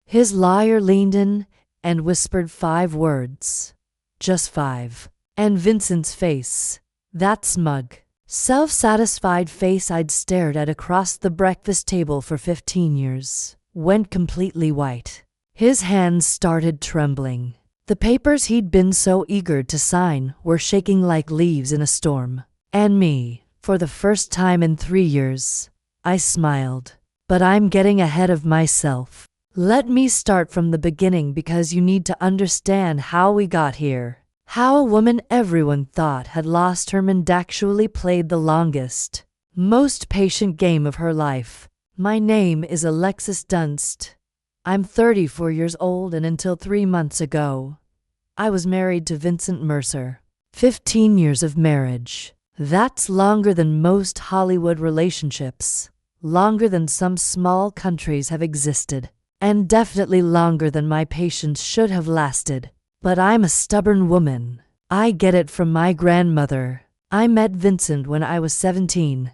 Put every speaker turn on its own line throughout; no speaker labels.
His lawyer leaned in and whispered 5 words. Just 5. And Vincent's face, that smug, self-satisfied face I'd stared at across the breakfast table for 15 years, went completely white. His hands started trembling. The papers he'd been so eager to sign were shaking like leaves in a storm. And me, for the first time in 3 years, I smiled. But I'm getting ahead of myself. Let me start from the beginning because you need to understand how we got here. How a woman everyone thought had lost her mind actually played the longest, most patient game of her life. My name is Alexis Dunst. I'm 34 years old, and until 3 months ago, I was married to Vincent Mercer. 15 years of marriage. That's longer than most Hollywood relationships, longer than some small countries have existed, and definitely longer than my patience should have lasted. But I'm a stubborn woman. I get it from my grandmother. I met Vincent when I was 17.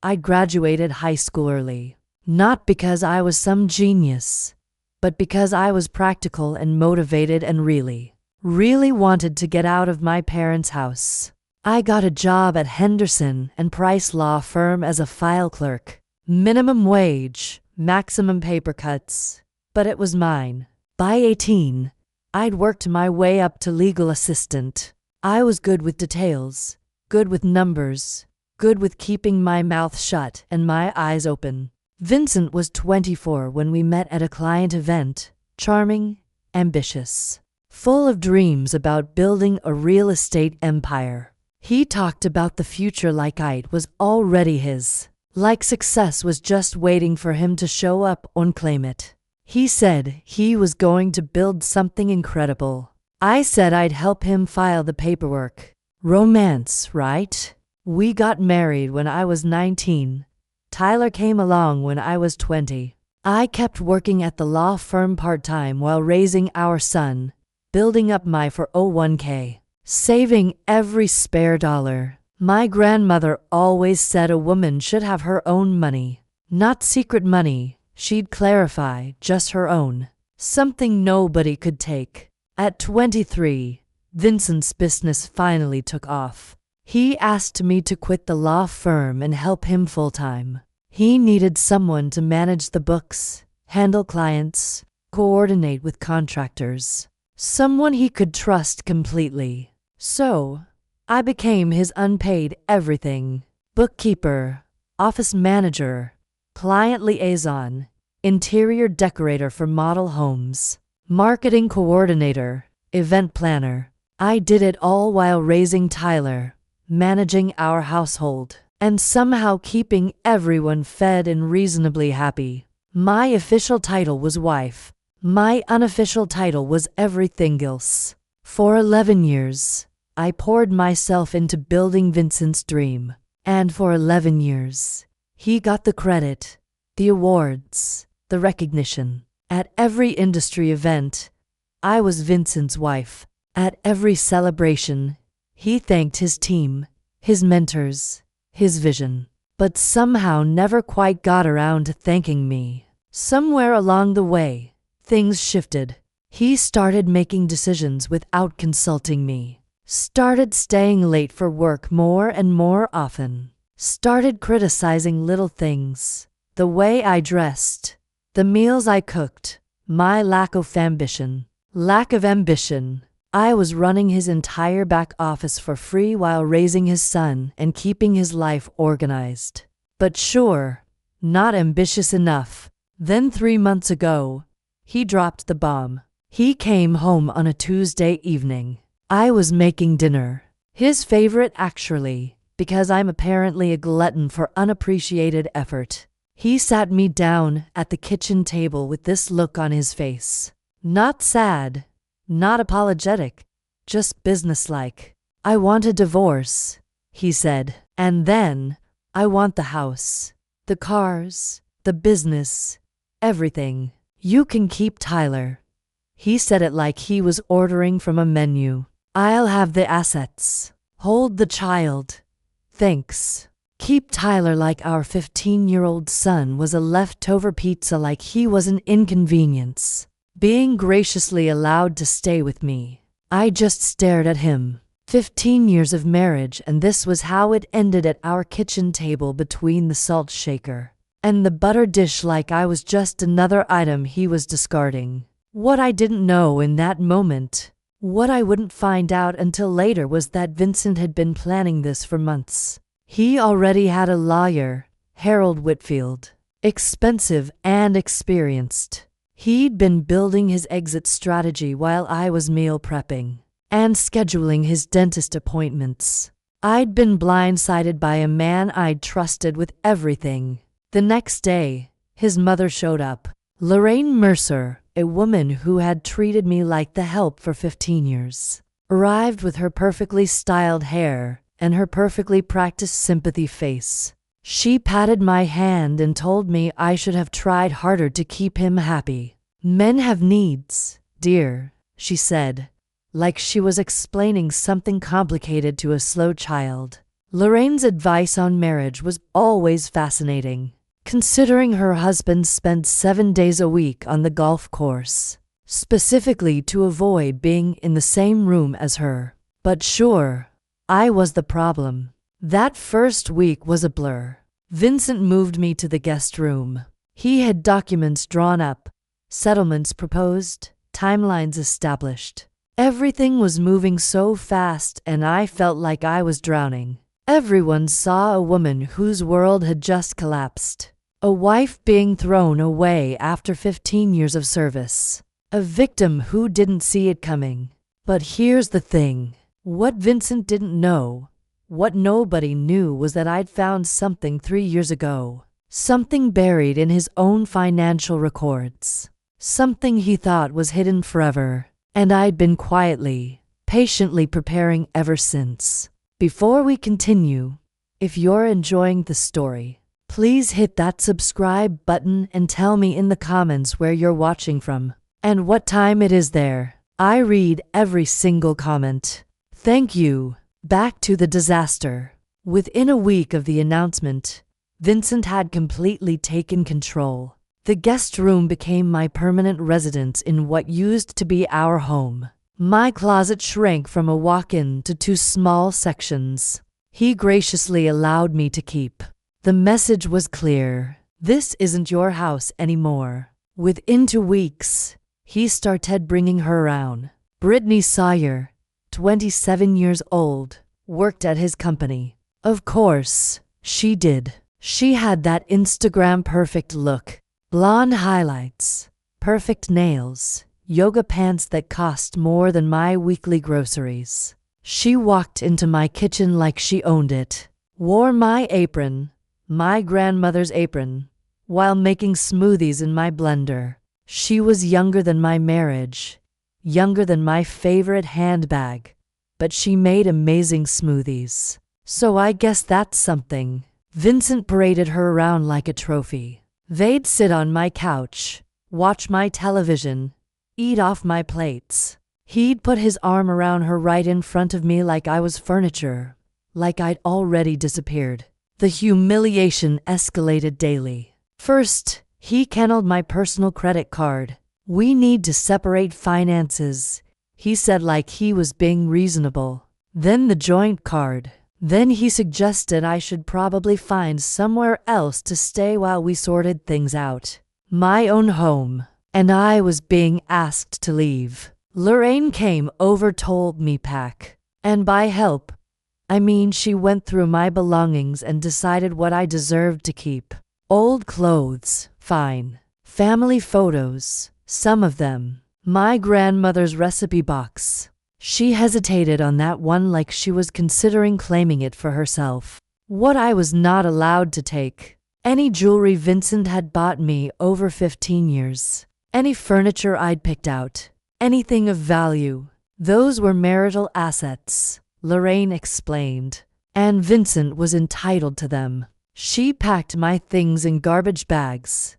I graduated high school early, not because I was some genius, but because I was practical and motivated and really wanted to get out of my parents' house. I got a job at Henderson and Price law firm as a file clerk. Minimum wage, maximum paper cuts, but it was mine. By 18, I'd worked my way up to legal assistant. I was good with details, good with numbers, good with keeping my mouth shut and my eyes open. Vincent was 24 when we met at a client event, charming, ambitious, full of dreams about building a real estate empire. He talked about the future like it was already his, like success was just waiting for him to show up and claim it. He said he was going to build something incredible. I said I'd help him file the paperwork. Romance, right? We got married when I was 19. Tyler came along when I was 20. I kept working at the law firm part-time while raising our son, building up my 401k, saving every spare dollar. My grandmother always said a woman should have her own money, not secret money. She'd clarify, just her own. Something nobody could take. At 23, Vincent's business finally took off. He asked me to quit the law firm and help him full-time. He needed someone to manage the books, handle clients, coordinate with contractors. Someone he could trust completely. So, I became his unpaid everything. Bookkeeper, office manager, client liaison, interior decorator for model homes, marketing coordinator, event planner. I did it all while raising Tyler, managing our household, and somehow keeping everyone fed and reasonably happy. My official title was wife. My unofficial title was everything else. For 11 years, I poured myself into building Vincent's dream. And for 11 years, he got the credit, the awards, the recognition. At every industry event, I was Vincent's wife. At every celebration, he thanked his team, his mentors, his vision, but somehow never quite got around to thanking me. Somewhere along the way, things shifted. He started making decisions without consulting me, started staying late for work more and more often, started criticizing little things, the way I dressed, the meals I cooked, my lack of ambition. I was running his entire back office for free while raising his son and keeping his life organized. But sure, not ambitious enough. Then 3 months ago, he dropped the bomb. He came home on a Tuesday evening. I was making dinner. His favorite actually, because I'm apparently a glutton for unappreciated effort. He sat me down at the kitchen table with this look on his face. Not sad, not apologetic, just businesslike. I want a divorce, he said. And then, I want the house, the cars, the business, everything. You can keep Tyler. He said it like he was ordering from a menu. I'll have the assets. Hold the child. Thanks. Keep Tyler like our 15-year-old son was a leftover pizza, like he was an inconvenience. being graciously allowed to stay with me. I just stared at him. 15 years of marriage, and this was how it ended at our kitchen table between the salt shaker and the butter dish, like I was just another item he was discarding. What I didn't know in that moment, what I wouldn't find out until later, was that Vincent had been planning this for months. He already had a lawyer, Harold Whitfield, expensive and experienced. He'd been building his exit strategy while I was meal prepping and scheduling his dentist appointments. I'd been blindsided by a man I'd trusted with everything. The next day, his mother showed up. Lorraine Mercer, a woman who had treated me like the help for 15 years, arrived with her perfectly styled hair and her perfectly practiced sympathy face. She patted my hand and told me I should have tried harder to keep him happy. "Men have needs, dear," she said, like she was explaining something complicated to a slow child. Lorraine's advice on marriage was always fascinating, considering her husband spent 7 days a week on the golf course, specifically to avoid being in the same room as her. But sure, I was the problem. That first week was a blur. Vincent moved me to the guest room. He had documents drawn up, settlements proposed, timelines established. Everything was moving so fast, and I felt like I was drowning. Everyone saw a woman whose world had just collapsed. A wife being thrown away after 15 years of service. A victim who didn't see it coming. But here's the thing. What Vincent didn't know, what nobody knew, was that I'd found something 3 years ago. Something buried in his own financial records. Something he thought was hidden forever. And I'd been quietly, patiently preparing ever since. Before we continue, if you're enjoying the story, please hit that subscribe button and tell me in the comments where you're watching from and what time it is there. I read every single comment. Thank you. Back to the disaster. Within a week of the announcement, Vincent had completely taken control. The guest room became my permanent residence in what used to be our home. My closet shrank from a walk-in to 2 small sections. He graciously allowed me to keep. The message was clear. This isn't your house anymore. Within 2 weeks, he started bringing her around. Brittany Sawyer, 27 years old, worked at his company. Of course, she did. She had that Instagram perfect look. Blonde highlights, perfect nails, yoga pants that cost more than my weekly groceries. She walked into my kitchen like she owned it, wore my apron, my grandmother's apron, while making smoothies in my blender. She was younger than my marriage, younger than my favorite handbag, but she made amazing smoothies. So I guess that's something. Vincent paraded her around like a trophy. They'd sit on my couch, watch my television, eat off my plates. He'd put his arm around her right in front of me like I was furniture, like I'd already disappeared. The humiliation escalated daily. First, he kennelled my personal credit card. "We need to separate finances," he said, like he was being reasonable. Then the joint card. Then he suggested I should probably find somewhere else to stay while we sorted things out. My own home. And I was being asked to leave. Lorraine came over, told me pack. And by help, I mean she went through my belongings and decided what I deserved to keep. Old clothes, fine. Family photos, some of them. My grandmother's recipe box. She hesitated on that one like she was considering claiming it for herself. What I was not allowed to take. Any jewelry Vincent had bought me over 15 years. Any furniture I'd picked out. Anything of value. Those were marital assets, Lorraine explained. And Vincent was entitled to them. She packed my things in garbage bags.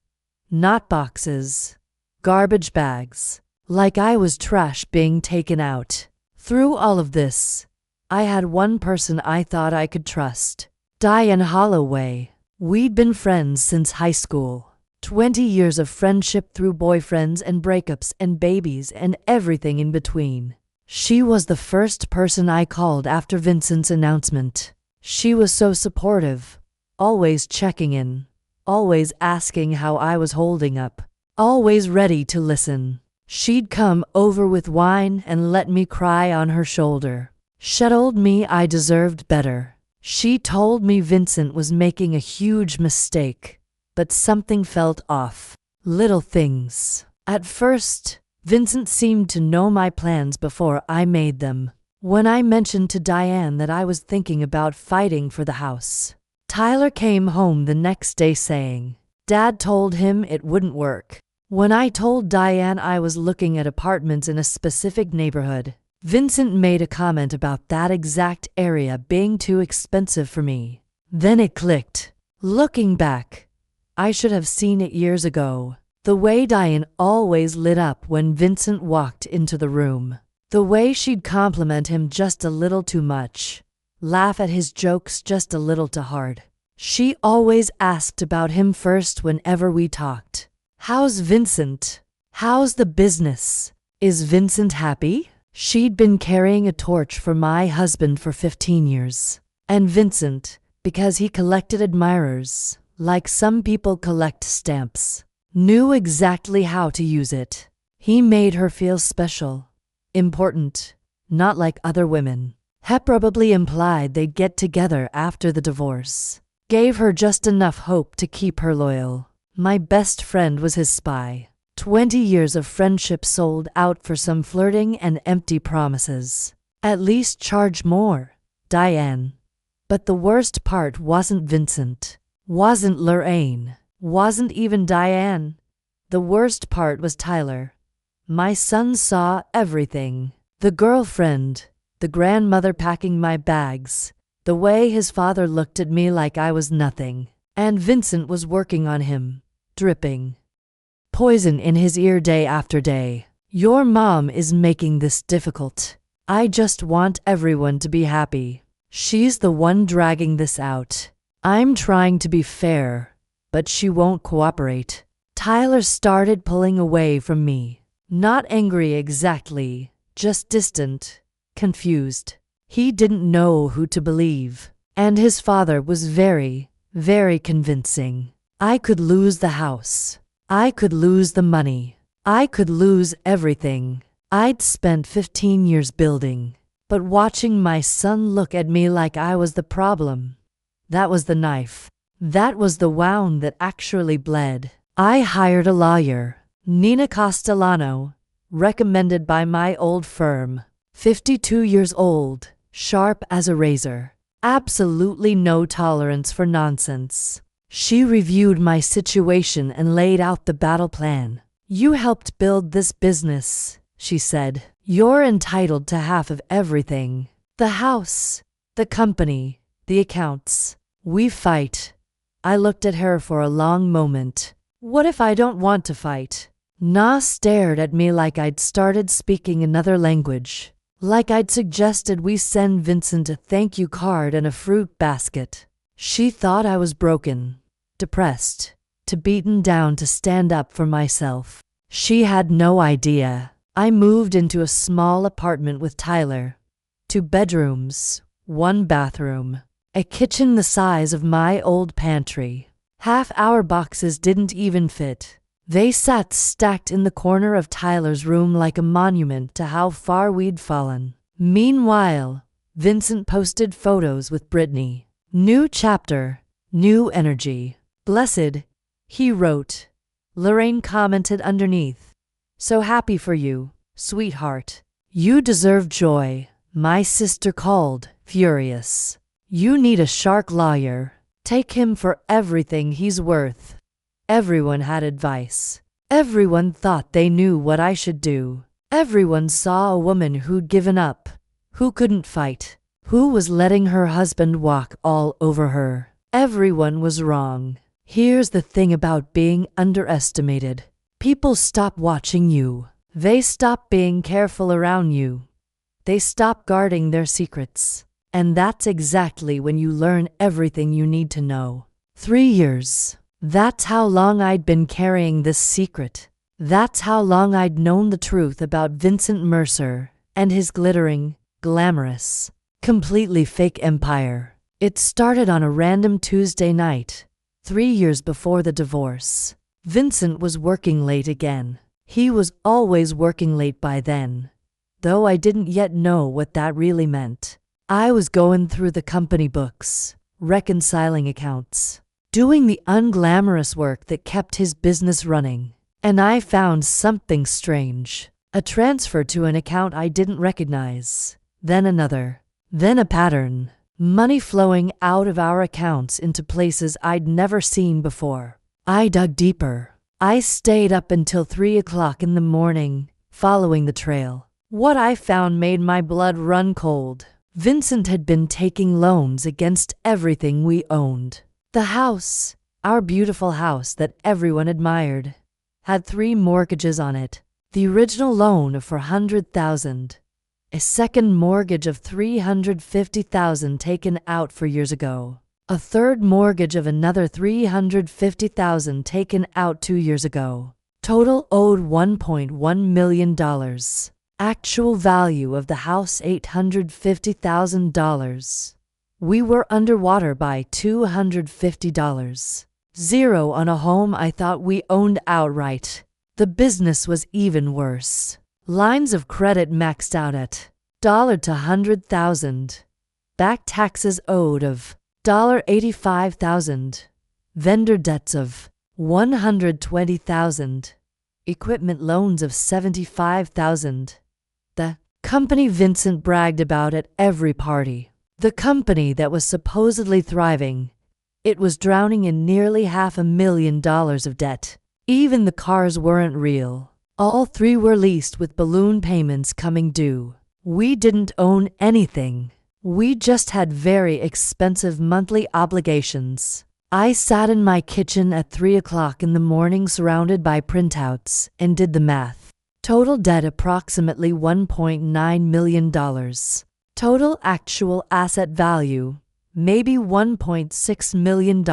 Not boxes. Garbage bags. Like I was trash being taken out. Through all of this, I had one person I thought I could trust. Diane Holloway. We'd been friends since high school. 20 years of friendship through boyfriends and breakups and babies and everything in between. She was the first person I called after Vincent's announcement. She was so supportive, always checking in, always asking how I was holding up, always ready to listen. She'd come over with wine and let me cry on her shoulder. She told me I deserved better. She told me Vincent was making a huge mistake, but something felt off. Little things. At first, Vincent seemed to know my plans before I made them. When I mentioned to Diane that I was thinking about fighting for the house, Tyler came home the next day saying, Dad told him it wouldn't work. When I told Diane I was looking at apartments in a specific neighborhood, Vincent made a comment about that exact area being too expensive for me. Then it clicked. Looking back, I should have seen it years ago. The way Diane always lit up when Vincent walked into the room. The way she'd compliment him just a little too much. Laugh at his jokes just a little too hard. She always asked about him first whenever we talked. How's Vincent? How's the business? Is Vincent happy? She'd been carrying a torch for my husband for 15 years. And Vincent, because he collected admirers, like some people collect stamps, knew exactly how to use it. He made her feel special, important, not like other women. He probably implied they'd get together after the divorce. Gave her just enough hope to keep her loyal. My best friend was his spy. 20 years of friendship sold out for some flirting and empty promises. At least charge more, Diane. But the worst part wasn't Vincent, wasn't Lorraine, wasn't even Diane. The worst part was Tyler. My son saw everything. The girlfriend, the grandmother packing my bags, the way his father looked at me like I was nothing. And Vincent was working on him, dripping poison in his ear day after day. Your mom is making this difficult. I just want everyone to be happy. She's the one dragging this out. I'm trying to be fair, but she won't cooperate. Tyler started pulling away from me. Not angry exactly, just distant, confused. He didn't know who to believe. And his father was very, very convincing. I could lose the house. I could lose the money. I could lose everything I'd spent 15 years building. But watching my son look at me like I was the problem, that was the knife. That was the wound that actually bled. I hired a lawyer, Nina Castellano, recommended by my old firm. 52 years old, sharp as a razor. Absolutely no tolerance for nonsense. She reviewed my situation and laid out the battle plan. You helped build this business, she said. You're entitled to half of everything. The house, the company, the accounts. We fight. I looked at her for a long moment. What if I don't want to fight? Na stared at me like I'd started speaking another language. Like I'd suggested we send Vincent a thank you card and a fruit basket. She thought I was broken, depressed, too beaten down to stand up for myself. She had no idea. I moved into a small apartment with Tyler. 2 bedrooms, 1 bathroom, a kitchen the size of my old pantry. Half-hour boxes didn't even fit. They sat stacked in the corner of Tyler's room like a monument to how far we'd fallen. Meanwhile, Vincent posted photos with Brittany. New chapter, new energy. Blessed, he wrote. Lorraine commented underneath. So happy for you, sweetheart. You deserve joy. My sister called, furious. You need a shark lawyer. Take him for everything he's worth. Everyone had advice. Everyone thought they knew what I should do. Everyone saw a woman who'd given up, who couldn't fight, who was letting her husband walk all over her. Everyone was wrong. Here's the thing about being underestimated. People stop watching you. They stop being careful around you. They stop guarding their secrets. And that's exactly when you learn everything you need to know. 3 years. That's how long I'd been carrying this secret. That's how long I'd known the truth about Vincent Mercer and his glittering, glamorous, completely fake empire. It started on a random Tuesday night, 3 years before the divorce. Vincent was working late again. He was always working late by then, though I didn't yet know what that really meant. I was going through the company books, reconciling accounts, doing the unglamorous work that kept his business running. And I found something strange. A transfer to an account I didn't recognize. Then another. Then a pattern. Money flowing out of our accounts into places I'd never seen before. I dug deeper. I stayed up until 3 o'clock in the morning, following the trail. What I found made my blood run cold. Vincent had been taking loans against everything we owned. The house, our beautiful house that everyone admired, had 3 mortgages on it. The original loan of $400,000, a second mortgage of $350,000 taken out 4 years ago, a third mortgage of another $350,000 taken out 2 years ago. Total owed $1.1 million. Actual value of the house $850,000. We were underwater by $250. Zero on a home I thought we owned outright. The business was even worse. Lines of credit maxed out at $1 to $100,000. Back taxes owed of $85,000. Vendor debts of $120,000. Equipment loans of $75,000. The company Vincent bragged about at every party. The company that was supposedly thriving. It was drowning in nearly $500,000 of debt. Even the cars weren't real. All 3 were leased with balloon payments coming due. We didn't own anything. We just had very expensive monthly obligations. I sat in my kitchen at 3 o'clock in the morning surrounded by printouts and did the math. Total debt approximately $1.9 million. Total actual asset value maybe $1.6 million.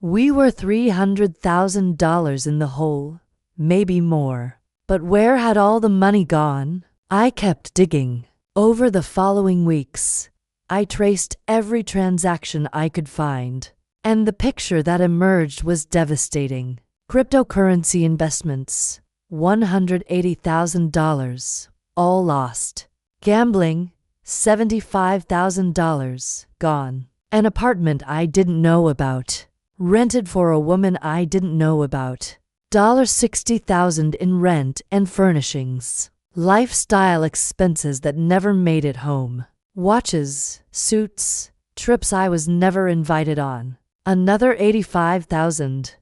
We were $300,000 in the hole, maybe more. But where had all the money gone? I kept digging. Over the following weeks, I traced every transaction I could find, and the picture that emerged was devastating. Cryptocurrency investments, $180,000, all lost. Gambling, $75,000, gone. An apartment I didn't know about, rented for a woman I didn't know about. $60,000 in rent and furnishings. Lifestyle expenses that never made it home. Watches, suits, trips I was never invited on. Another $85,000.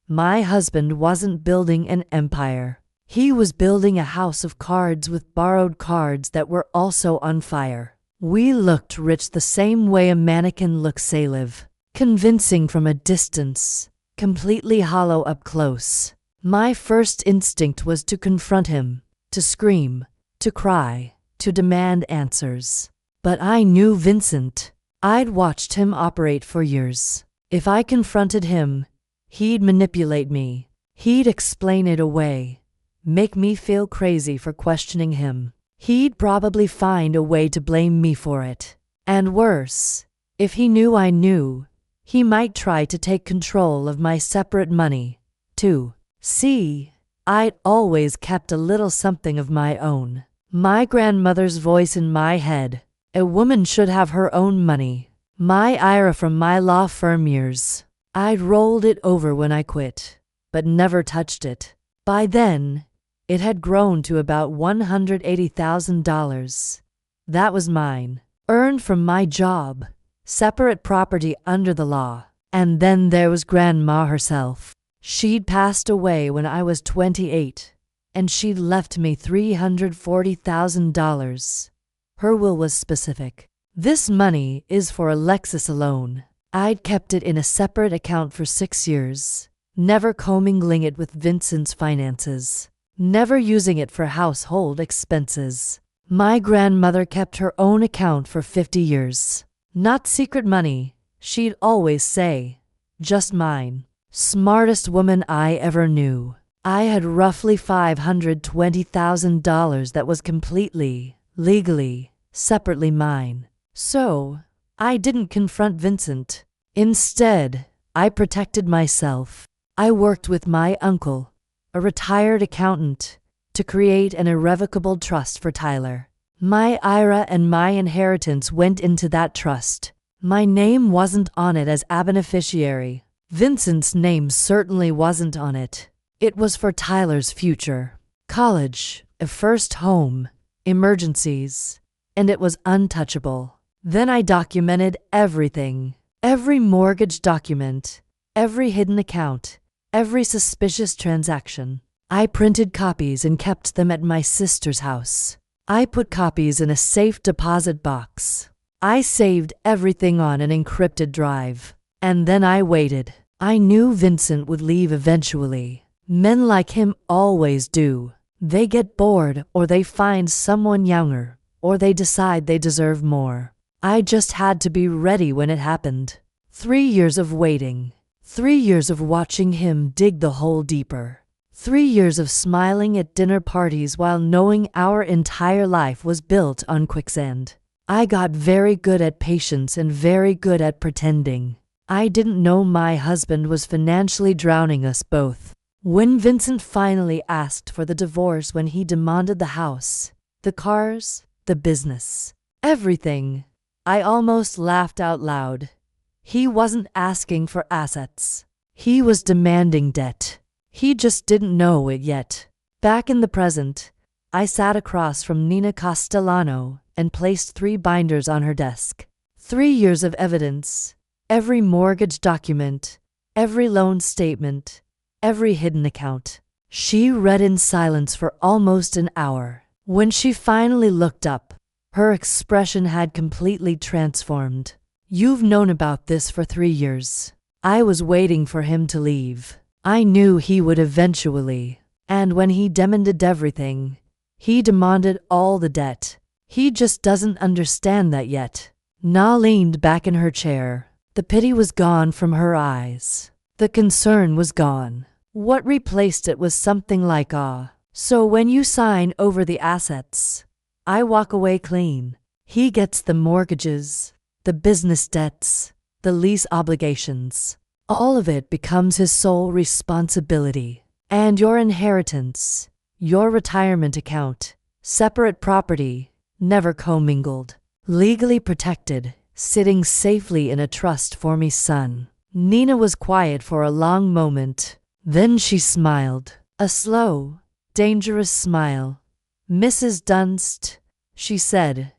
My husband wasn't building an empire. He was building a house of cards with borrowed cards that were also on fire. We looked rich the same way a mannequin looks live. Convincing from a distance, completely hollow up close. My first instinct was to confront him, to scream, to cry, to demand answers. But I knew Vincent. I'd watched him operate for years. If I confronted him, he'd manipulate me. He'd explain it away. Make me feel crazy for questioning him. He'd probably find a way to blame me for it. And worse, if he knew I knew, he might try to take control of my separate money, too. See, I'd always kept a little something of my own. My grandmother's voice in my head. A woman should have her own money. My IRA from my law firm years. I'd rolled it over when I quit, but never touched it. By then, it had grown to about $180,000. That was mine, earned from my job, separate property under the law. And then there was Grandma herself. She'd passed away when I was 28, and she'd left me $340,000. Her will was specific. This money is for Alexis alone. I'd kept it in a separate account for 6 years, never commingling it with Vincent's finances, never using it for household expenses. My grandmother kept her own account for 50 years. Not secret money, she'd always say, just mine. Smartest woman I ever knew. I had roughly $520,000 that was completely, legally, separately mine. So, I didn't confront Vincent. Instead, I protected myself. I worked with my uncle, a retired accountant, to create an irrevocable trust for Tyler. My IRA and my inheritance went into that trust. My name wasn't on it as a beneficiary. Vincent's name certainly wasn't on it. It was for Tyler's future. College, a first home, emergencies, and it was untouchable. Then I documented everything. Every mortgage document, every hidden account, every suspicious transaction. I printed copies and kept them at my sister's house. I put copies in a safe deposit box. I saved everything on an encrypted drive. And then I waited. I knew Vincent would leave eventually. Men like him always do. They get bored, or they find someone younger, or they decide they deserve more. I just had to be ready when it happened. 3 years of waiting. 3 years of watching him dig the hole deeper. 3 years of smiling at dinner parties while knowing our entire life was built on quicksand. I got very good at patience and very good at pretending. I didn't know my husband was financially drowning us both. When Vincent finally asked for the divorce, when he demanded the house, the cars, the business, everything, I almost laughed out loud. He wasn't asking for assets. He was demanding debt. He just didn't know it yet. Back in the present, I sat across from Nina Castellano and placed 3 binders on her desk. 3 years of evidence, every mortgage document, every loan statement, every hidden account. She read in silence for almost an hour. When she finally looked up, her expression had completely transformed. You've known about this for 3 years. I was waiting for him to leave. I knew he would eventually. And when he demanded everything, he demanded all the debt. He just doesn't understand that yet. Na leaned back in her chair. The pity was gone from her eyes. The concern was gone. What replaced it was something like awe. So when you sign over the assets, I walk away clean. He gets the mortgages, the business debts, the lease obligations. All of it becomes his sole responsibility. And your inheritance, your retirement account, separate property, never commingled, legally protected, sitting safely in a trust for me, son. Nina was quiet for a long moment. Then she smiled. A slow, dangerous smile. Mrs. Dunst, she said,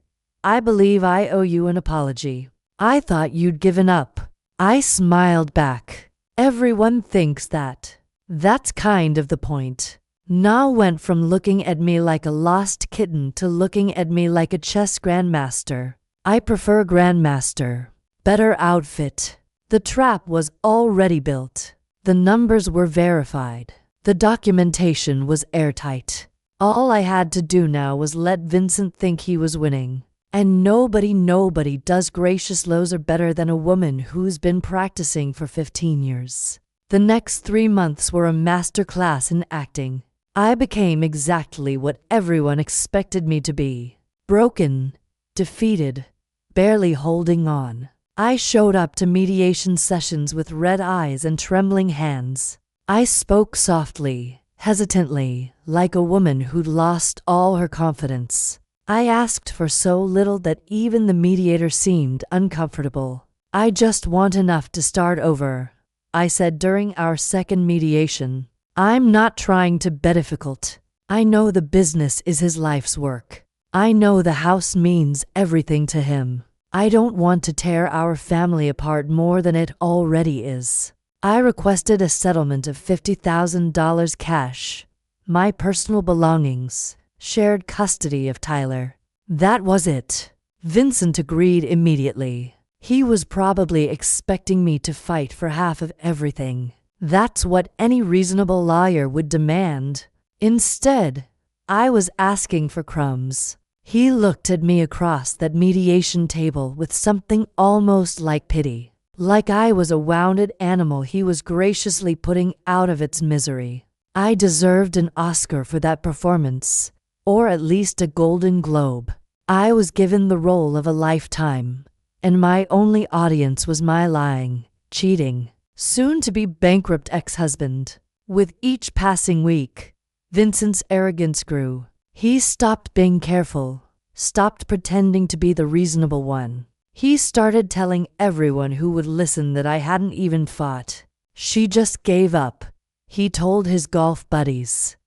I believe I owe you an apology. I thought you'd given up. I smiled back. Everyone thinks that. That's kind of the point. Na went from looking at me like a lost kitten to looking at me like a chess grandmaster. I prefer grandmaster. Better outfit. The trap was already built. The numbers were verified. The documentation was airtight. All I had to do now was let Vincent think he was winning. And nobody does gracious loser better than a woman who's been practicing for 15 years. The next 3 months were a masterclass in acting. I became exactly what everyone expected me to be. Broken, defeated, barely holding on. I showed up to mediation sessions with red eyes and trembling hands. I spoke softly, hesitantly, like a woman who'd lost all her confidence. I asked for so little that even the mediator seemed uncomfortable. I just want enough to start over, I said during our second mediation. I'm not trying to be difficult. I know the business is his life's work. I know the house means everything to him. I don't want to tear our family apart more than it already is. I requested a settlement of $50,000 cash, my personal belongings, shared custody of Tyler. That was it. Vincent agreed immediately. He was probably expecting me to fight for half of everything. That's what any reasonable lawyer would demand. Instead, I was asking for crumbs. He looked at me across that mediation table with something almost like pity. Like I was a wounded animal he was graciously putting out of its misery. I deserved an Oscar for that performance, or at least a Golden Globe. I was given the role of a lifetime, and my only audience was my lying, cheating, soon-to-be bankrupt ex-husband. With each passing week, Vincent's arrogance grew. He stopped being careful, stopped pretending to be the reasonable one. He started telling everyone who would listen that I hadn't even fought. She just gave up, he told his golf buddies.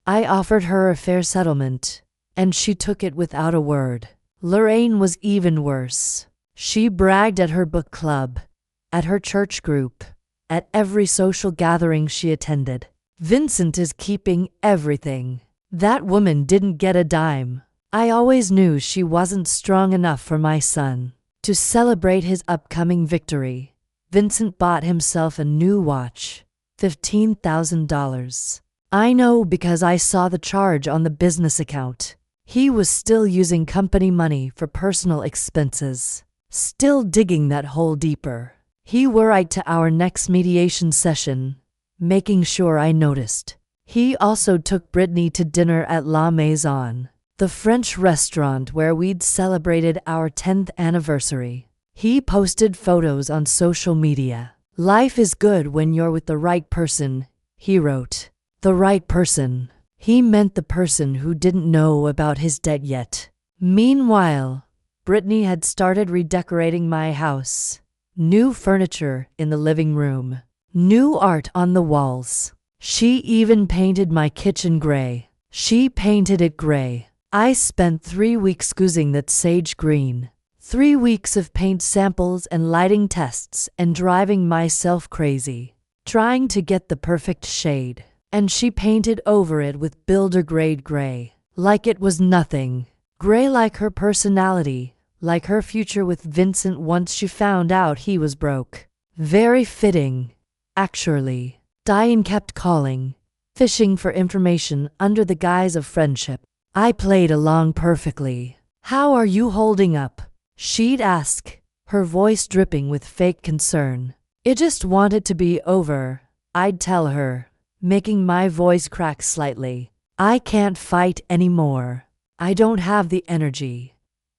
I offered her a fair settlement, and she took it without a word. Lorraine was even worse. She bragged at her book club, at her church group, at every social gathering she attended. Vincent is keeping everything. That woman didn't get a dime. I always knew she wasn't strong enough for my son. To celebrate his upcoming victory, Vincent bought himself a new watch, $15,000. I know because I saw the charge on the business account. He was still using company money for personal expenses, still digging that hole deeper. He wore right to our next mediation session, making sure I noticed. He also took Brittany to dinner at La Maison, the French restaurant where we'd celebrated our 10th anniversary. He posted photos on social media. Life is good when you're with the right person, he wrote. The right person. He meant the person who didn't know about his debt yet. Meanwhile, Brittany had started redecorating my house. New furniture in the living room. New art on the walls. She even painted my kitchen gray. She painted it gray. I spent 3 weeks scoozing that sage green. 3 weeks of paint samples and lighting tests and driving myself crazy, trying to get the perfect shade. And she painted over it with builder-grade gray, like it was nothing. Gray like her personality, like her future with Vincent once she found out he was broke. Very fitting, actually. Diane kept calling, fishing for information under the guise of friendship. I played along perfectly. How are you holding up? She'd ask, her voice dripping with fake concern. It just wanted to be over, I'd tell her, making my voice crack slightly. I can't fight anymore. I don't have the energy.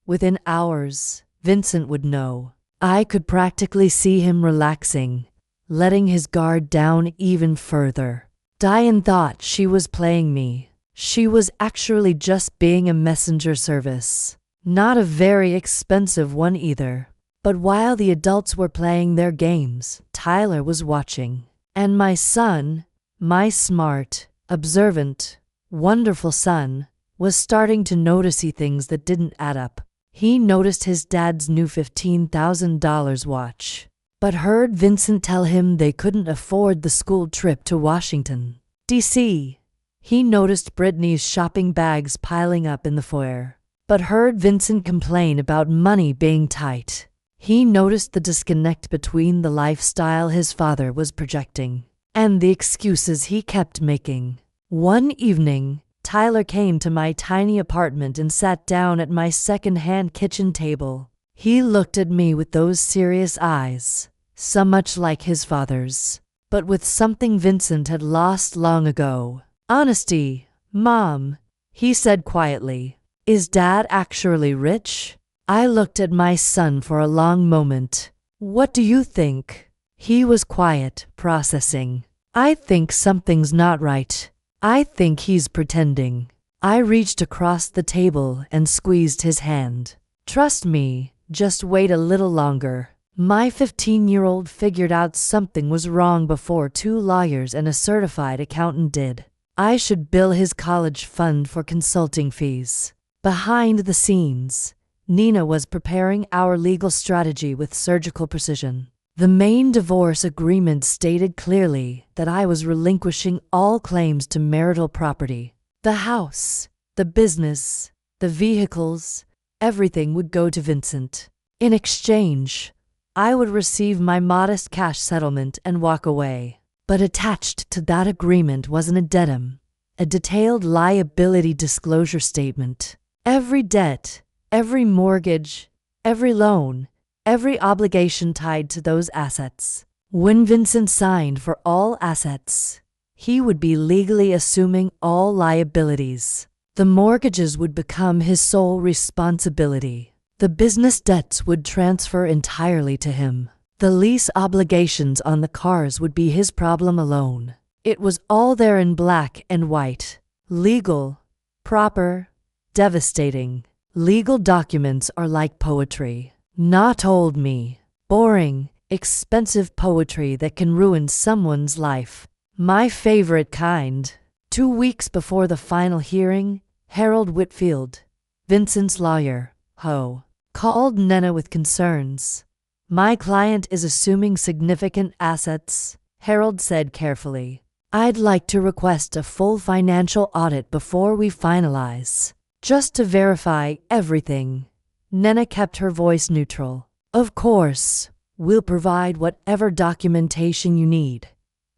Within hours, Vincent would know. I could practically see him relaxing, letting his guard down even further. Diane thought she was playing me. She was actually just being a messenger service. Not a very expensive one either. But while the adults were playing their games, Tyler was watching. And my son, my smart, observant, wonderful son, was starting to notice things that didn't add up. He noticed his dad's new $15,000 watch, but heard Vincent tell him they couldn't afford the school trip to Washington, D.C. He noticed Brittany's shopping bags piling up in the foyer, but heard Vincent complain about money being tight. He noticed the disconnect between the lifestyle his father was projecting and the excuses he kept making. One evening, Tyler came to my tiny apartment and sat down at my second-hand kitchen table. He looked at me with those serious eyes, so much like his father's, but with something Vincent had lost long ago. Honesty, Mom, he said quietly. Is Dad actually rich? I looked at my son for a long moment. What do you think? He was quiet, processing. I think something's not right. I think he's pretending. I reached across the table and squeezed his hand. Trust me, just wait a little longer. My 15-year-old figured out something was wrong before 2 lawyers and a certified accountant did. I should bill his college fund for consulting fees. Behind the scenes, Nina was preparing our legal strategy with surgical precision. The main divorce agreement stated clearly that I was relinquishing all claims to marital property. The house, the business, the vehicles, everything would go to Vincent. In exchange, I would receive my modest cash settlement and walk away. But attached to that agreement was an addendum, a detailed liability disclosure statement. Every debt, every mortgage, every loan, every obligation tied to those assets. When Vincent signed for all assets, he would be legally assuming all liabilities. The mortgages would become his sole responsibility. The business debts would transfer entirely to him. The lease obligations on the cars would be his problem alone. It was all there in black and white. Legal, proper, devastating. Legal documents are like poetry. Not old me. Boring, expensive poetry that can ruin someone's life. My favorite kind. 2 weeks before the final hearing, Harold Whitfield, Vincent's lawyer, called Nena with concerns. My client is assuming significant assets, Harold said carefully. I'd like to request a full financial audit before we finalize, just to verify everything. Nena kept her voice neutral. Of course, we'll provide whatever documentation you need.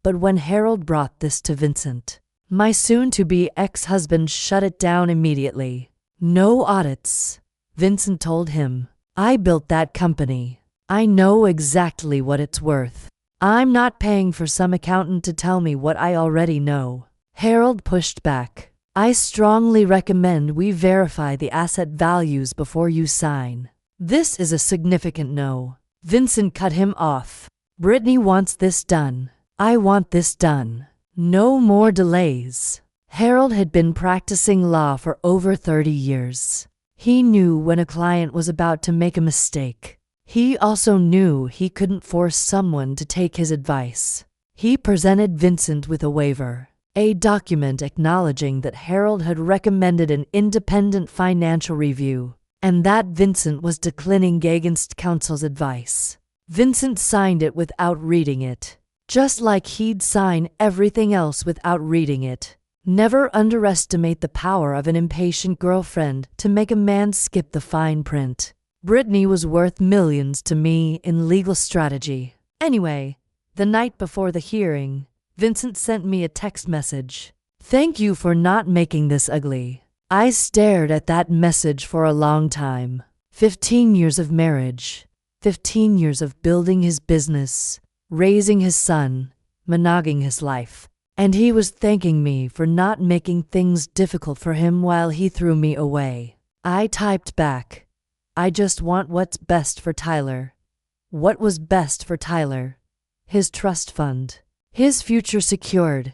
But when Harold brought this to Vincent, my soon-to-be ex-husband shut it down immediately. No audits, Vincent told him. I built that company. I know exactly what it's worth. I'm not paying for some accountant to tell me what I already know. Harold pushed back. I strongly recommend we verify the asset values before you sign. This is a significant no. Vincent cut him off. Brittany wants this done. I want this done. No more delays. Harold had been practicing law for over 30 years. He knew when a client was about to make a mistake. He also knew he couldn't force someone to take his advice. He presented Vincent with a waiver, a document acknowledging that Harold had recommended an independent financial review, and that Vincent was declining against counsel's advice. Vincent signed it without reading it, just like he'd sign everything else without reading it. Never underestimate the power of an impatient girlfriend to make a man skip the fine print. Brittany was worth millions to me in legal strategy. Anyway, the night before the hearing, Vincent sent me a text message. Thank you for not making this ugly. I stared at that message for a long time. 15 years of marriage, 15 years of building his business, raising his son, monogaming his life. And he was thanking me for not making things difficult for him while he threw me away. I typed back, I just want what's best for Tyler. What was best for Tyler? His trust fund, his future secured,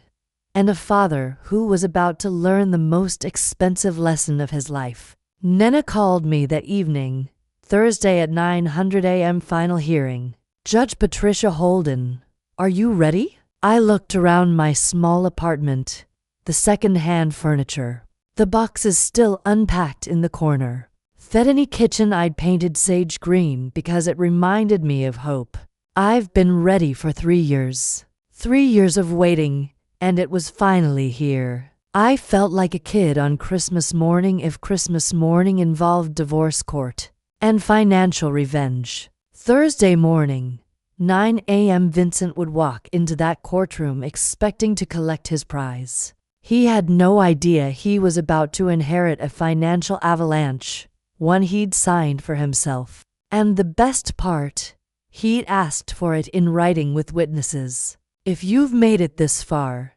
and a father who was about to learn the most expensive lesson of his life. Nena called me that evening, Thursday at 9:00 a.m. final hearing. Judge Patricia Holden, are you ready? I looked around my small apartment, the second-hand furniture, the boxes still unpacked in the corner. Any kitchen I'd painted sage green because it reminded me of hope. I've been ready for 3 years. 3 years of waiting, and it was finally here. I felt like a kid on Christmas morning if Christmas morning involved divorce court and financial revenge. Thursday morning, 9 a.m. Vincent would walk into that courtroom expecting to collect his prize. He had no idea he was about to inherit a financial avalanche, one he'd signed for himself. And the best part, he'd asked for it in writing with witnesses. If you've made it this far,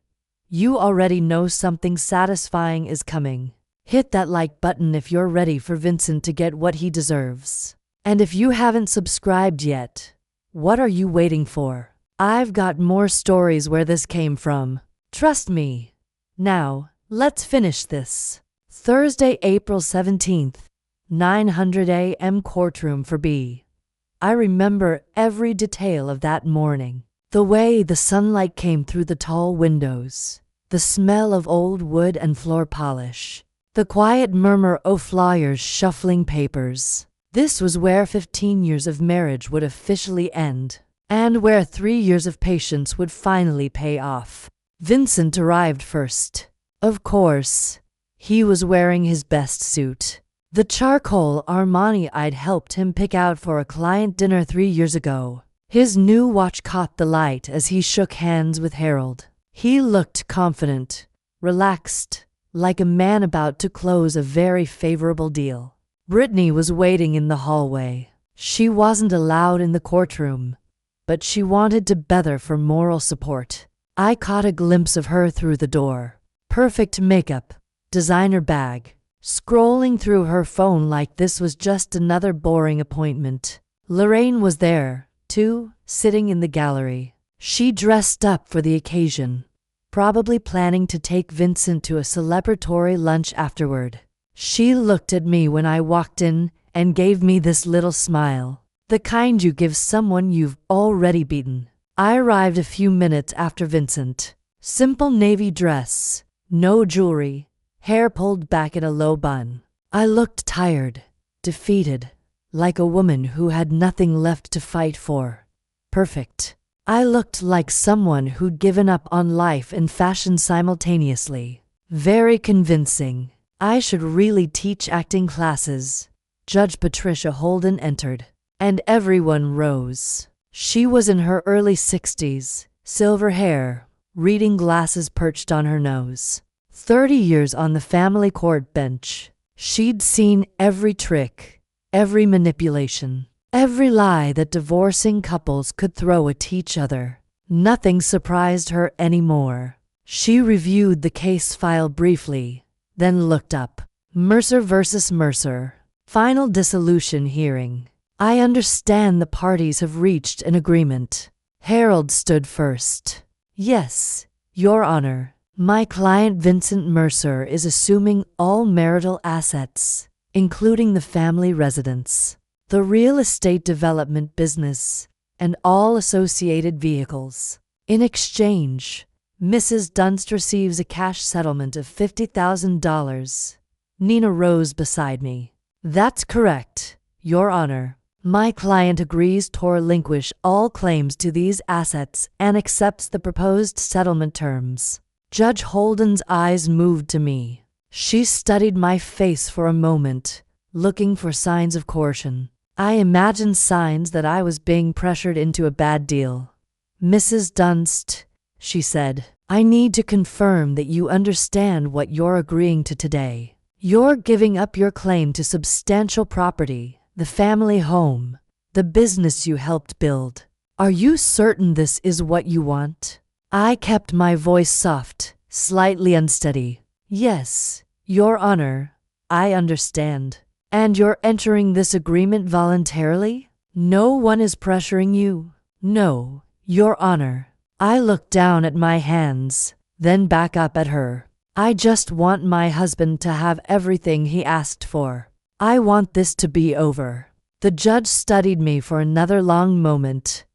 you already know something satisfying is coming. Hit that like button if you're ready for Vincent to get what he deserves. And if you haven't subscribed yet, what are you waiting for? I've got more stories where this came from. Trust me. Now, let's finish this. Thursday, April 17th. 9:00 a.m. courtroom for B. I remember every detail of that morning. The way the sunlight came through the tall windows, the smell of old wood and floor polish, the quiet murmur of lawyers shuffling papers. This was where 15 years of marriage would officially end, and where 3 years of patience would finally pay off. Vincent arrived first. Of course, he was wearing his best suit. The charcoal Armani I'd helped him pick out for a client dinner 3 years ago. His new watch caught the light as he shook hands with Harold. He looked confident, relaxed, like a man about to close a very favorable deal. Brittany was waiting in the hallway. She wasn't allowed in the courtroom, but she wanted to beg for moral support. I caught a glimpse of her through the door. Perfect makeup, designer bag, scrolling through her phone like this was just another boring appointment. Lorraine was there, too, sitting in the gallery. She dressed up for the occasion, probably planning to take Vincent to a celebratory lunch afterward. She looked at me when I walked in and gave me this little smile, the kind you give someone you've already beaten. I arrived a few minutes after Vincent. Simple navy dress, no jewelry, hair pulled back in a low bun. I looked tired, defeated, like a woman who had nothing left to fight for. Perfect. I looked like someone who'd given up on life and fashion simultaneously. Very convincing. I should really teach acting classes. Judge Patricia Holden entered, and everyone rose. She was in her early 60s, silver hair, reading glasses perched on her nose. 30 years on the family court bench. She'd seen every trick, every manipulation, every lie that divorcing couples could throw at each other. Nothing surprised her anymore. She reviewed the case file briefly, then looked up. Mercer versus Mercer. Final dissolution hearing. I understand the parties have reached an agreement. Harold stood first. Yes, Your Honor. My client Vincent Mercer is assuming all marital assets, including the family residence, the real estate development business, and all associated vehicles. In exchange, Mrs. Dunst receives a cash settlement of $50,000. Nina rose beside me. That's correct, Your Honor. My client agrees to relinquish all claims to these assets and accepts the proposed settlement terms. Judge Holden's eyes moved to me. She studied my face for a moment, looking for signs of coercion. I imagined signs that I was being pressured into a bad deal. Mrs. Dunst, she said, I need to confirm that you understand what you're agreeing to today. You're giving up your claim to substantial property, the family home, the business you helped build. Are you certain this is what you want? I kept my voice soft, slightly unsteady. Yes, Your Honor, I understand. And you're entering this agreement voluntarily? No one is pressuring you? No, Your Honor. I looked down at my hands, then back up at her. I just want my husband to have everything he asked for. I want this to be over. The judge studied me for another long moment.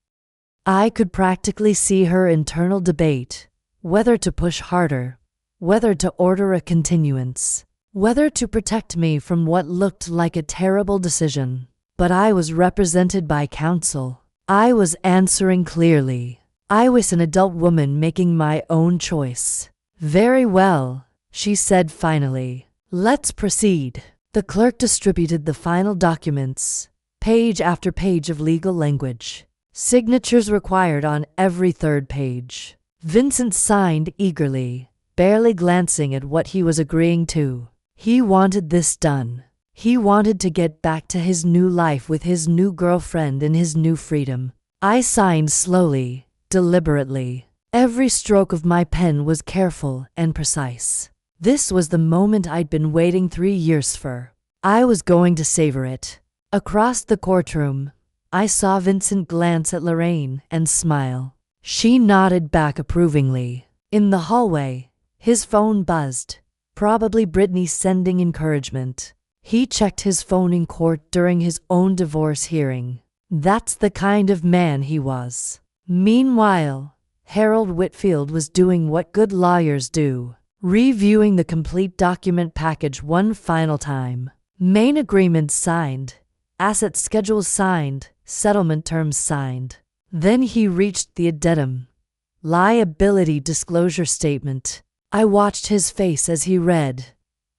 I could practically see her internal debate, whether to push harder, whether to order a continuance, whether to protect me from what looked like a terrible decision. But I was represented by counsel. I was answering clearly. I was an adult woman making my own choice. Very well, she said finally. Let's proceed. The clerk distributed the final documents, page after page of legal language. Signatures required on every third page. Vincent signed eagerly, barely glancing at what he was agreeing to. He wanted this done. He wanted to get back to his new life with his new girlfriend and his new freedom. I signed slowly, deliberately. Every stroke of my pen was careful and precise. This was the moment I'd been waiting 3 years for. I was going to savor it. Across the courtroom, I saw Vincent glance at Lorraine and smile. She nodded back approvingly. In the hallway, his phone buzzed, probably Brittany sending encouragement. He checked his phone in court during his own divorce hearing. That's the kind of man he was. Meanwhile, Harold Whitfield was doing what good lawyers do, reviewing the complete document package one final time. Main agreements signed, asset schedules signed, settlement terms signed. Then he reached the addendum, liability disclosure statement. I watched his face as he read,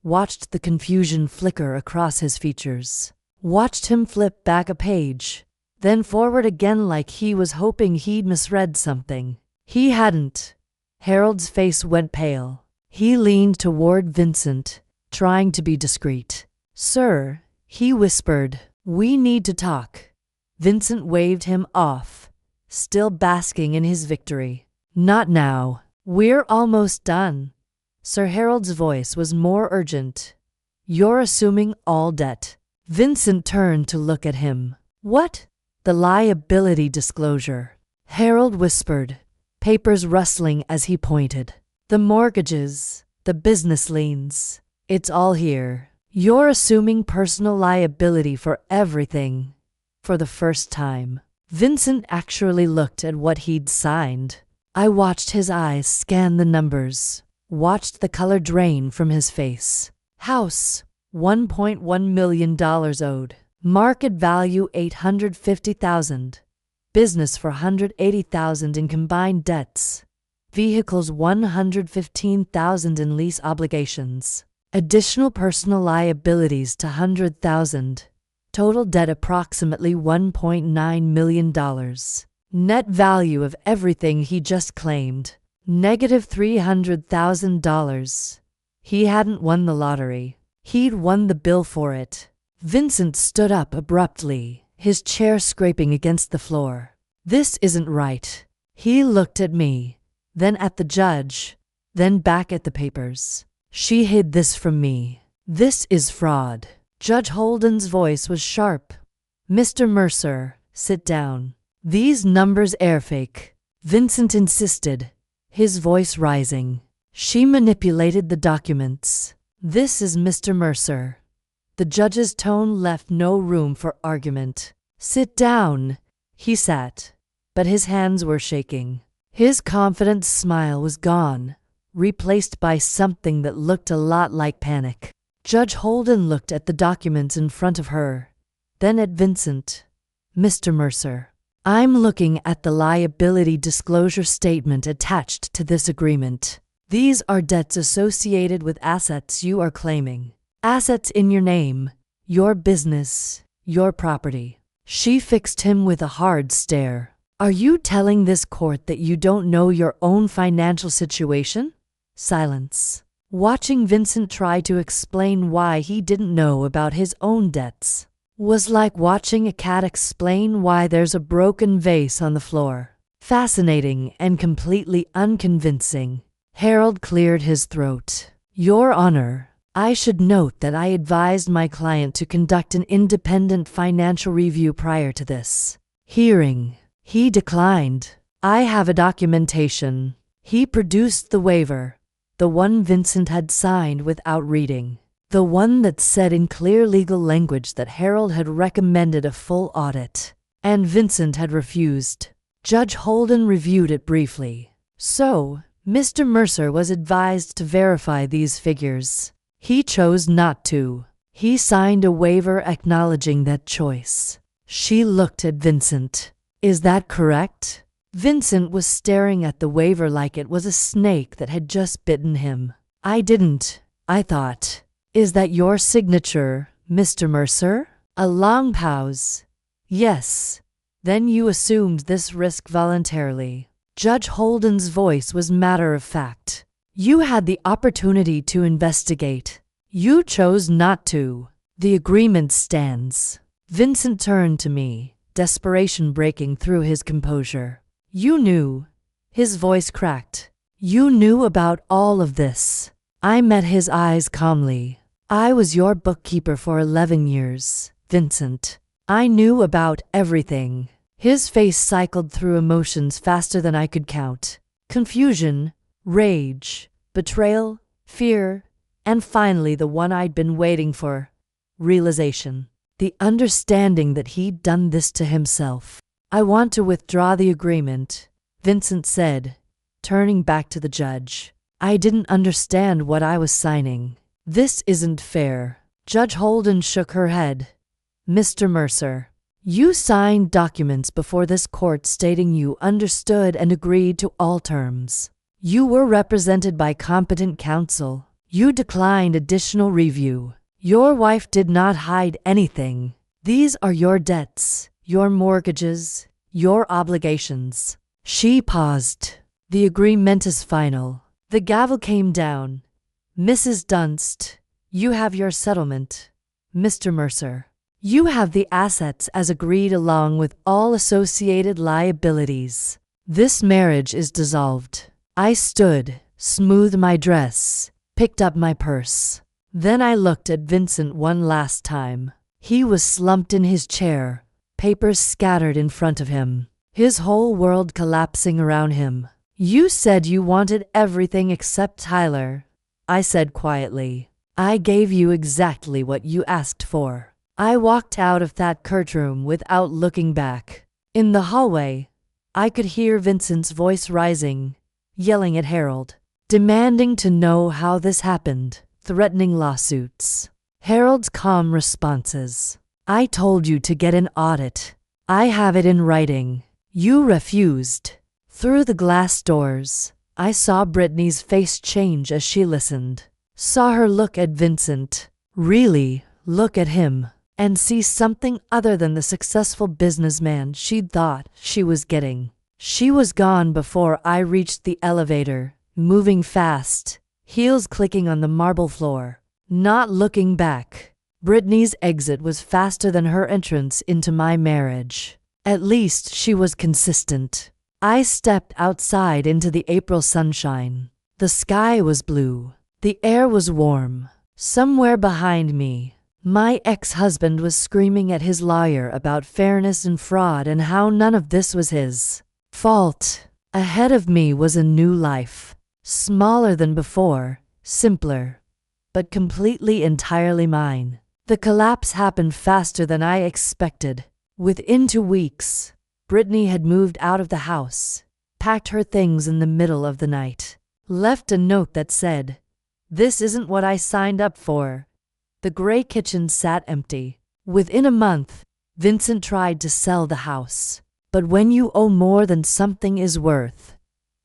watched the confusion flicker across his features, watched him flip back a page, then forward again like he was hoping he'd misread something. He hadn't. Harold's face went pale. He leaned toward Vincent, trying to be discreet. Sir, he whispered, We need to talk. Vincent waved him off, still basking in his victory. Not now. We're almost done. Sir Harold's voice was more urgent. You're assuming all debt. Vincent turned to look at him. What? The liability disclosure. Harold whispered, papers rustling as he pointed. The mortgages, the business liens. It's all here. You're assuming personal liability for everything. For the first time, Vincent actually looked at what he'd signed. I watched his eyes scan the numbers, watched the color drain from his face. House, $1.1 million owed. Market value $850,000. Business for $180,000 in combined debts. Vehicles $115,000 in lease obligations. Additional personal liabilities to $100,000. Total debt approximately $1.9 million. Net value of everything he just claimed, negative $300,000. He hadn't won the lottery. He'd won the bill for it. Vincent stood up abruptly, his chair scraping against the floor. This isn't right. He looked at me, then at the judge, then back at the papers. She hid this from me. This is fraud. Judge Holden's voice was sharp. Mr. Mercer, sit down. These numbers are fake. Vincent insisted, his voice rising. She manipulated the documents. This is Mr. Mercer. The judge's tone left no room for argument. Sit down. He sat, but his hands were shaking. His confident smile was gone, replaced by something that looked a lot like panic. Judge Holden looked at the documents in front of her, then at Vincent. Mr. Mercer, I'm looking at the liability disclosure statement attached to this agreement. These are debts associated with assets you are claiming. Assets in your name, your business, your property. She fixed him with a hard stare. Are you telling this court that you don't know your own financial situation? Silence. Watching Vincent try to explain why he didn't know about his own debts was like watching a cat explain why there's a broken vase on the floor. Fascinating and completely unconvincing. Harold cleared his throat. Your Honor, I should note that I advised my client to conduct an independent financial review prior to this hearing. He declined. I have a documentation. He produced the waiver, the one Vincent had signed without reading, the one that said in clear legal language that Harold had recommended a full audit, and Vincent had refused. Judge Holden reviewed it briefly. So, Mr. Mercer was advised to verify these figures. He chose not to. He signed a waiver acknowledging that choice. She looked at Vincent. Is that correct? Vincent was staring at the waiver like it was a snake that had just bitten him. I didn't, I thought. Is that your signature, Mr. Mercer? A long pause. Yes. Then you assumed this risk voluntarily. Judge Holden's voice was matter of fact. You had the opportunity to investigate. You chose not to. The agreement stands. Vincent turned to me, desperation breaking through his composure. You knew. His voice cracked. You knew about all of this. I met his eyes calmly. I was your bookkeeper for 11 years, Vincent. I knew about everything. His face cycled through emotions faster than I could count. Confusion, rage, betrayal, fear, and finally the one I'd been waiting for, realization. The understanding that he'd done this to himself. I want to withdraw the agreement, Vincent said, turning back to the judge. I didn't understand what I was signing. This isn't fair. Judge Holden shook her head. Mr. Mercer, you signed documents before this court stating you understood and agreed to all terms. You were represented by competent counsel. You declined additional review. Your wife did not hide anything. These are your debts, your mortgages, your obligations. She paused. The agreement is final. The gavel came down. Mrs. Dunst, you have your settlement. Mr. Mercer. You have the assets as agreed along with all associated liabilities. This marriage is dissolved. I stood, smoothed my dress, picked up my purse. Then I looked at Vincent one last time. He was slumped in his chair, papers scattered in front of him, his whole world collapsing around him. You said you wanted everything except Tyler, I said quietly. I gave you exactly what you asked for. I walked out of that courtroom without looking back. In the hallway, I could hear Vincent's voice rising, yelling at Harold, demanding to know how this happened, threatening lawsuits. Harold's calm responses. I told you to get an audit. I have it in writing. You refused. Through the glass doors, I saw Brittany's face change as she listened. Saw her look at Vincent, really look at him, and see something other than the successful businessman she'd thought she was getting. She was gone before I reached the elevator, moving fast, heels clicking on the marble floor, not looking back. Brittany's exit was faster than her entrance into my marriage. At least she was consistent. I stepped outside into the April sunshine. The sky was blue. The air was warm. Somewhere behind me, my ex-husband was screaming at his lawyer about fairness and fraud and how none of this was his fault. Ahead of me was a new life, smaller than before, simpler, but completely entirely mine. The collapse happened faster than I expected. Within 2 weeks, Brittany had moved out of the house, packed her things in the middle of the night, left a note that said, "This isn't what I signed up for." The gray kitchen sat empty. Within a month, Vincent tried to sell the house. But when you owe more than something is worth,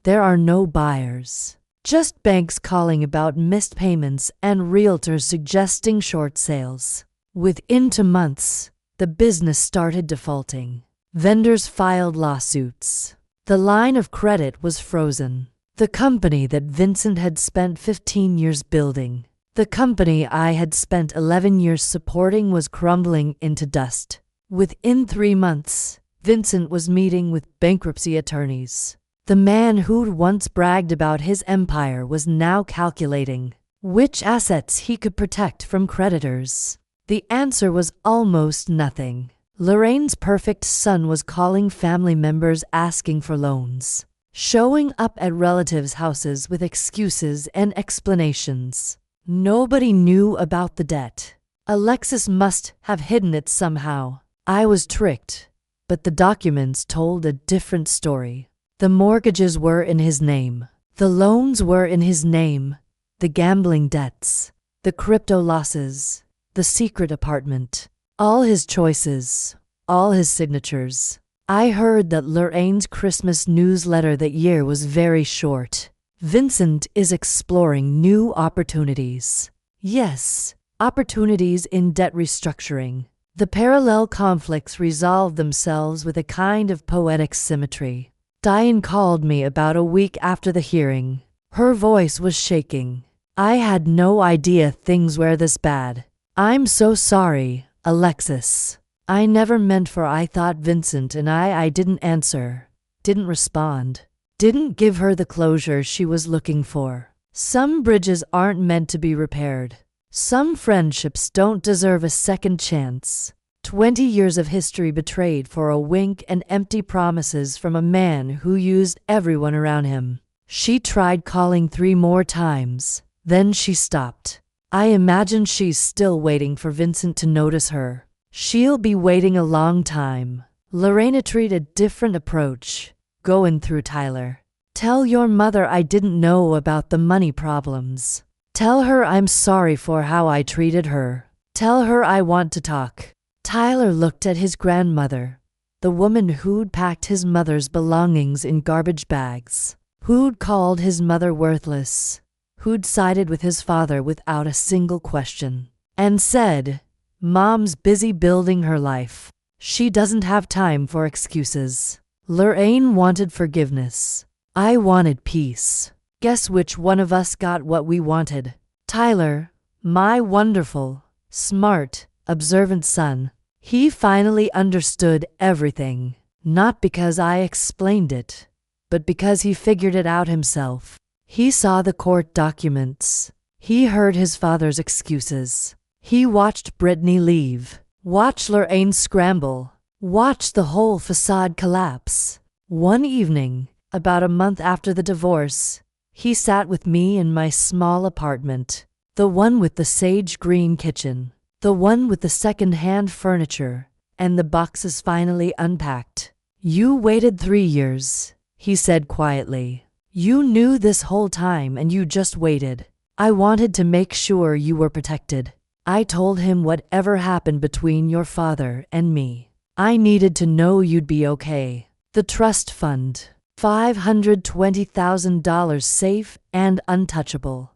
there are no buyers. Just banks calling about missed payments and realtors suggesting short sales. Within 2 months, the business started defaulting. Vendors filed lawsuits. The line of credit was frozen. The company that Vincent had spent 15 years building, the company I had spent 11 years supporting, was crumbling into dust. Within 3 months, Vincent was meeting with bankruptcy attorneys. The man who'd once bragged about his empire was now calculating which assets he could protect from creditors. The answer was almost nothing. Lorraine's perfect son was calling family members asking for loans, showing up at relatives' houses with excuses and explanations. Nobody knew about the debt. Alexis must have hidden it somehow. I was tricked, but the documents told a different story. The mortgages were in his name. The loans were in his name. The gambling debts, the crypto losses, the secret apartment, all his choices, all his signatures. I heard that Lorraine's Christmas newsletter that year was very short. Vincent is exploring new opportunities. Yes, opportunities in debt restructuring. The parallel conflicts resolve themselves with a kind of poetic symmetry. Diane called me about a week after the hearing. Her voice was shaking. I had no idea things were this bad. I'm so sorry, Alexis. I never meant for. I thought Vincent and I didn't answer, didn't respond, didn't give her the closure she was looking for. Some bridges aren't meant to be repaired. Some friendships don't deserve a second chance. 20 years of history betrayed for a wink and empty promises from a man who used everyone around him. She tried calling 3 more times. Then she stopped. I imagine she's still waiting for Vincent to notice her. She'll be waiting a long time. Lorraine treated a different approach. Going through Tyler. Tell your mother I didn't know about the money problems. Tell her I'm sorry for how I treated her. Tell her I want to talk. Tyler looked at his grandmother, the woman who'd packed his mother's belongings in garbage bags, who'd called his mother worthless, who'd sided with his father without a single question, and said, "Mom's busy building her life. She doesn't have time for excuses." Lorraine wanted forgiveness. I wanted peace. Guess which one of us got what we wanted? Tyler, my wonderful, smart, observant son, He finally understood everything, not because I explained it, but because he figured it out himself. He saw the court documents. He heard his father's excuses. He watched Brittany leave, watched Lorraine scramble, watched the whole facade collapse. One evening, about a month after the divorce, he sat with me in my small apartment, the one with the sage green kitchen, the one with the second-hand furniture, and the boxes finally unpacked. "You waited 3 years," he said quietly. "You knew this whole time and you just waited. I wanted to make sure you were protected. I told him whatever happened between your father and me, I needed to know you'd be okay. The trust fund, $520,000 safe and untouchable."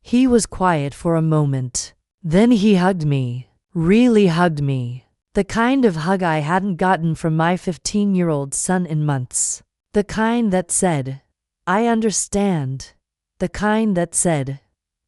He was quiet for a moment. Then he hugged me, really hugged me. The kind of hug I hadn't gotten from my 15-year-old son in months. The kind that said, "I understand." The kind that said,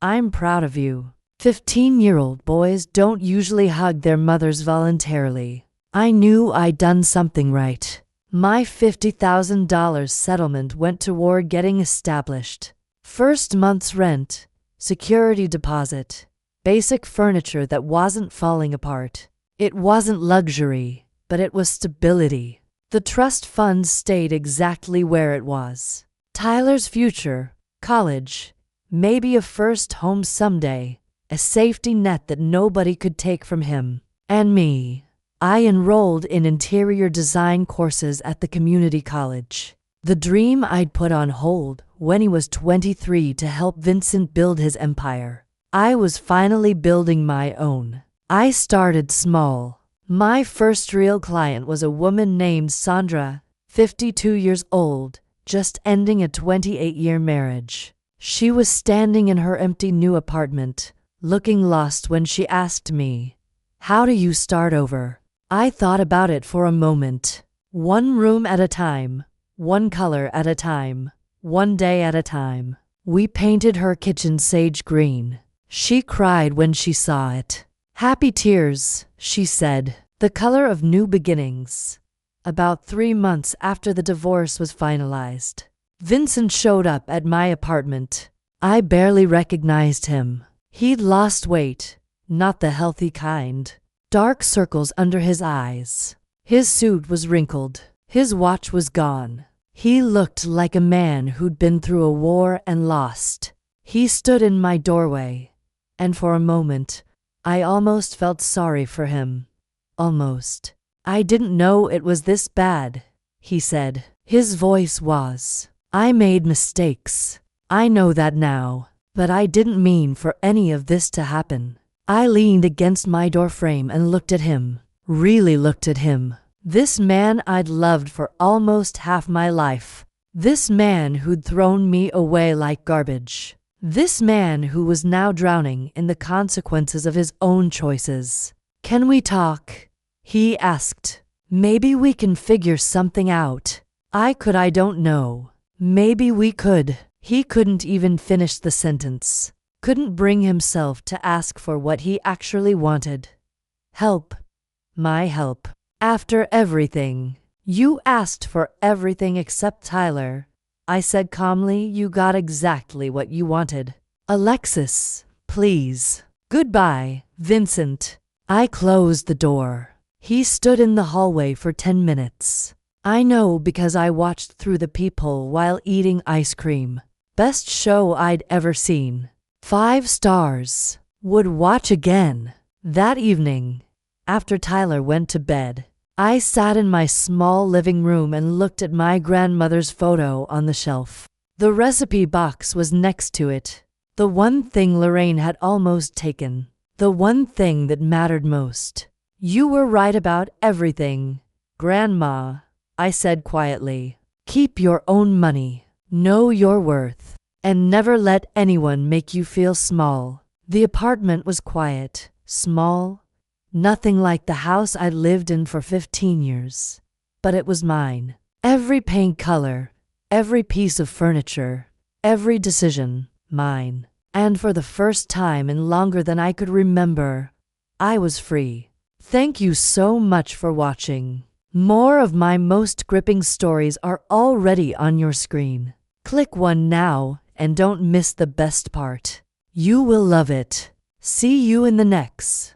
"I'm proud of you." 15-year-old boys don't usually hug their mothers voluntarily. I knew I'd done something right. My $50,000 settlement went toward getting established. First month's rent, security deposit, basic furniture that wasn't falling apart. It wasn't luxury, but it was stability. The trust fund stayed exactly where it was. Tyler's future, college, maybe a first home someday, a safety net that nobody could take from him. And me. I enrolled in interior design courses at the community college. The dream I'd put on hold when he was 23 to help Vincent build his empire. I was finally building my own. I started small. My first real client was a woman named Sandra, 52 years old, just ending a 28-year marriage. She was standing in her empty new apartment, looking lost when she asked me, "How do you start over?" I thought about it for a moment. One room at a time, one color at a time, one day at a time. We painted her kitchen sage green. She cried when she saw it. "Happy tears," she said. "The color of new beginnings." About 3 months after the divorce was finalized, Vincent showed up at my apartment. I barely recognized him. He'd lost weight, not the healthy kind. Dark circles under his eyes. His suit was wrinkled. His watch was gone. He looked like a man who'd been through a war and lost. He stood in my doorway, and for a moment, I almost felt sorry for him. Almost. "I didn't know it was this bad," he said. His voice was, "I made mistakes. I know that now, but I didn't mean for any of this to happen." I leaned against my doorframe and looked at him, really looked at him. This man I'd loved for almost half my life. This man who'd thrown me away like garbage. This man who was now drowning in the consequences of his own choices. "Can we talk?" he asked. "Maybe we can figure something out." I don't know. Maybe we could. He couldn't even finish the sentence. Couldn't bring himself to ask for what he actually wanted. Help. My help. "After everything. You asked for everything except Tyler," I said calmly. "You got exactly what you wanted. Alexis, please. Goodbye, Vincent." I closed the door. He stood in the hallway for 10 minutes. I know because I watched through the peephole while eating ice cream. Best show I'd ever seen. 5 stars. Would watch again. That evening, after Tyler went to bed, I sat in my small living room and looked at my grandmother's photo on the shelf. The recipe box was next to it. The one thing Lorraine had almost taken. The one thing that mattered most. "You were right about everything, Grandma," I said quietly. "Keep your own money. Know your worth. And never let anyone make you feel small." The apartment was quiet, small, nothing like the house I'd lived in for 15 years. But it was mine. Every paint color, every piece of furniture, every decision, mine. And for the first time in longer than I could remember, I was free. Thank you so much for watching. More of my most gripping stories are already on your screen. Click one now and don't miss the best part. You will love it. See you in the next.